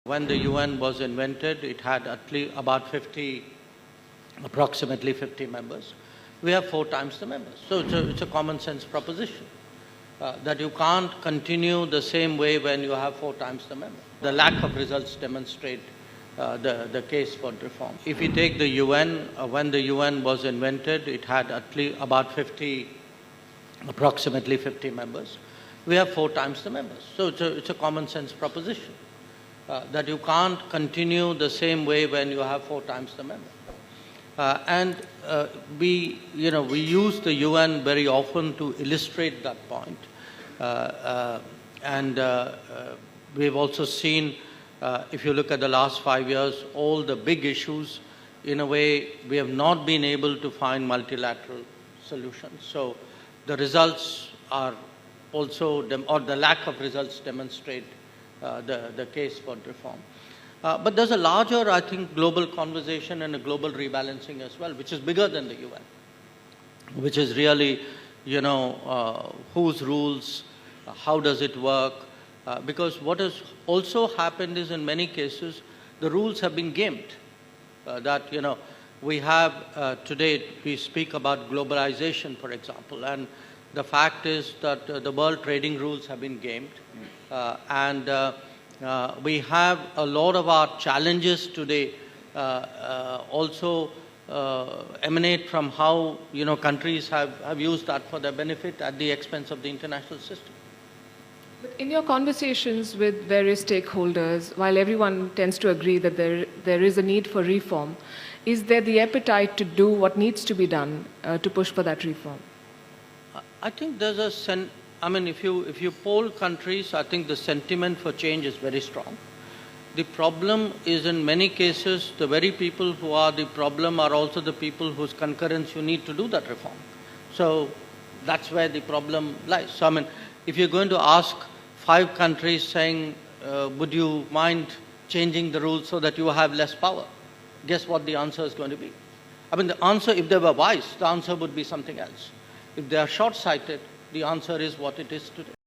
When the UN was invented, it had at least about approximately 50 members. We have 4 times the members. So it's a common sense proposition that you can't continue the same way when you have 4 times the members. The lack of results demonstrate the case for reform. If you take the UN, when the UN was invented, it had at least about approximately 50 members. We have 4 times the members. So it's a common sense proposition that you can't continue the same way when you have 4 times the members. We use the UN very often to illustrate that point. We've also seen, if you look at the last 5 years, all the big issues, in a way, we have not been able to find multilateral solutions. So the results are also, or the lack of results demonstrate the case for reform. But there's a larger, I think, global conversation and a global rebalancing as well, which is bigger than the UN, which is really, whose rules, how does it work? Because what has also happened is, in many cases, the rules have been gamed. We have today, we speak about globalization, for example, and the fact is that the world trading rules have been gamed. We have a lot of our challenges today also emanate from how countries have used that for their benefit at the expense of the international system. But in your conversations with various stakeholders, while everyone tends to agree that there is a need for reform, is there the appetite to do what needs to be done to push for that reform? I think there's if you poll countries, I think the sentiment for change is very strong. The problem is, in many cases, the very people who are the problem are also the people whose concurrence you need to do that reform. So that's where the problem lies. So if you're going to ask 5 countries saying, would you mind changing the rules so that you have less power? Guess what the answer is going to be? The answer, if they were wise, the answer would be something else. If they are short-sighted, the answer is what it is today.